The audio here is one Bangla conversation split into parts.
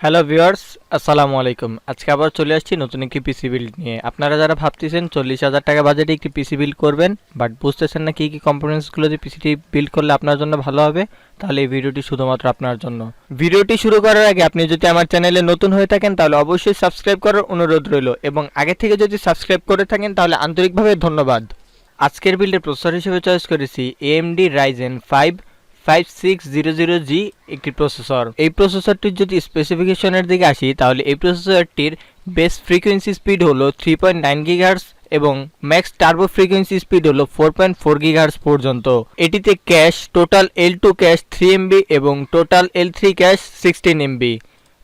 হ্যালো ভিউয়ার্স, আসসালামু আলাইকুম। আজকে আবার চলে আসছি নতুন একটি পিসি বিল্ড নিয়ে। আপনারা যারা ভাবতেছেন 40,000 টাকা বাজেটে একটি পিসি বিল্ড করবেন, বাট বুঝতেছেন না কী কী কম্পোনেন্টসগুলো দিয়ে পিসিটি বিল্ড করলে আপনার জন্য ভালো হবে, তাহলে এই ভিডিওটি শুধুমাত্র আপনার জন্য। ভিডিওটি শুরু করার আগে আপনি যদি আমার চ্যানেলে নতুন হয়ে থাকেন তাহলে অবশ্যই সাবস্ক্রাইব করার অনুরোধ রইল, এবং আগে থেকে যদি সাবস্ক্রাইব করে থাকেন তাহলে আন্তরিকভাবে ধন্যবাদ। আজকের বিল্ডের প্রসেসর হিসেবে চয়েস করেছি AMD Ryzen 5600G একটি প্রসেসর। এই প্রসেসরটির যদি স্পেসিফিকেশনের দিকে আসি তাহলে এই প্রসেসরটির বেস ফ্রিকোয়েন্সি স্পিড হলো 3.9 GHz এবং ম্যাক্স টার্বো ফ্রিকোয়েন্সি স্পিড হলো 4.4 GHz পর্যন্ত। এটিতে cash total L2 cash 3 MB এবং টোটাল L3 ক্যাশ 16 MB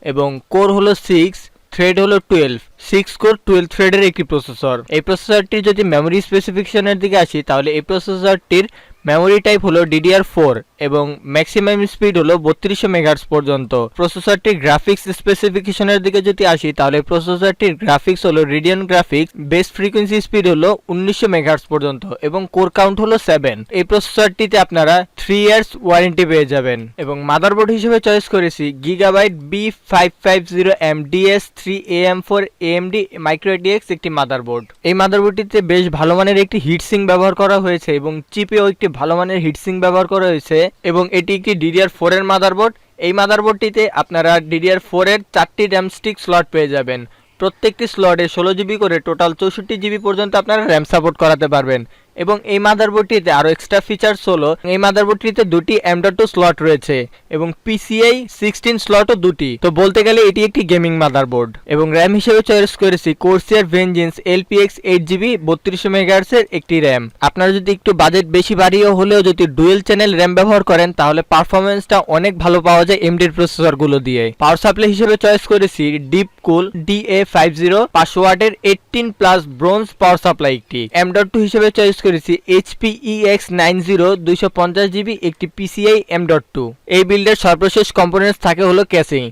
এবং কোর হলো 6, থ্রেড হলো 12, 6 কোর 12 থ্রেডের একটি প্রসেসর। এই প্রসেসরটির যদি মেমোরি স্পেসিফিকেশনের দিকে আসি তাহলে এই প্রসেসরটির মেমোরি টাইপ হলো DDR4 এবং ম্যাক্সিমাম স্পিড হলো 3200 মেগাহার্টজ পর্যন্ত। প্রসেসরটির গ্রাফিক্স স্পেসিফিকেশনের দিকে যদি আসি তাহলে প্রসেসরটির গ্রাফিক্স হলো Radeon graphics, base frequency speed হলো 1900 মেগাহার্টজ পর্যন্ত এবং কোর কাউন্ট হলো 7। এই প্রসেসরটিতে আপনারা 3 ইয়ার্স ওয়ারেন্টি পেয়ে যাবেন। এবং মাদারবোর্ড হিসেবে চয়েস করেছি Gigabyte B550M DS3AM4 AMD M-ATX একটি মাদারবোর্ড। এই মাদারবোর্ডটিতে বেশ ভালো মানের একটি হিটসিঙ্ক ব্যবহার করা হয়েছে এবং চিপেও একটি ভালো মানের হিটসিঙ্ক ব্যবহার করা হয়েছে এবং এটি একটি DDR4 এর মাদারবোর্ড। এই মাদারবোর্ডটিতে আপনারা DDR4 এর 4টি র্যাম স্টিক স্লট পেয়ে যাবেন। প্রত্যেকটি স্লটে 16 GB করে টোটাল 64 GB পর্যন্ত আপনারা র্যাম সাপোর্ট করাতে পারবেন। এবং এই মাদারবোর্ডটিতে আরও এক্সট্রা ফিচার্স হলো এই মাদারবোর্ডটিতে দুটি M.2 স্লট রয়েছে এবং PCIe 16 স্লটও দুটি। তো বলতে গেলে এটি একটি গেমিং মাদারবোর্ড। এবং র্যাম হিসেবে চয়েস করেছি Corsair Vengeance LPX 8GB 3200 MHz এর একটি র্যাম। আপনারা যদি একটু বাজেট বেশি বাড়িয়ে হলেও যদি ডুয়েল চ্যানেল র্যাম ব্যবহার করেন তাহলে পারফরমেন্সটা অনেক ভালো পাওয়া যায় AMD প্রসেসরগুলো দিয়ে। পাওয়ার সাপ্লাই হিসেবে চয়েস করেছি DeepCool DA50 500 ওয়াটের 18+ ব্রোঞ্জ পাওয়ার সাপ্লাই একটি। M.2 হিসেবে চয়েস করেছি HP EX90 250GB একটি PCIe M.2। এই বিল্ডের সর্বশেষ কম্পোনেন্টস থাকে হলো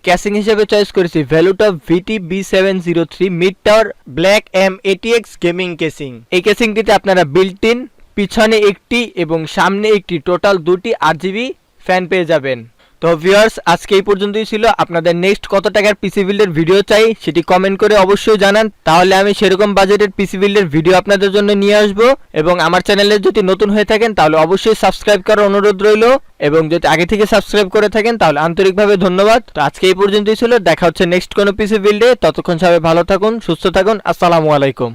ক্যাসিং হিসেবে চয়েস করেছি ভ্যালুটপ VT B703 mid tower black M-ATX gaming casing. এই কেসিংটিতে আপনারা বিল্ট ইন পিছনে একটি এবং সামনে একটি টোটাল দুটি RGB ফ্যান পেয়ে যাবেন। তো ভিউয়ার্স, আজকে এই পর্যন্তই ছিল। আপনাদের নেক্সট কত টাকার পিসি বিল্ডের ভিডিও চাই সেটি কমেন্ট করে অবশ্যই জানান, তাহলে আমি সেরকম বাজেটের পিসি বিল্ডের ভিডিও আপনাদের জন্য নিয়ে আসব। এবং আমার চ্যানেলে যদি নতুন হয়ে থাকেন তাহলে অবশ্যই সাবস্ক্রাইব করার অনুরোধ রইল, এবং যদি আগে থেকে সাবস্ক্রাইব করে থাকেন তাহলে আন্তরিকভাবে ধন্যবাদ। তো আজকে এই পর্যন্তই ছিল, দেখা হচ্ছে নেক্সট কোনো পিসি বিল্ডে। ততক্ষণ সবাই ভালো থাকুন, সুস্থ থাকুন। আসসালামু আলাইকুম।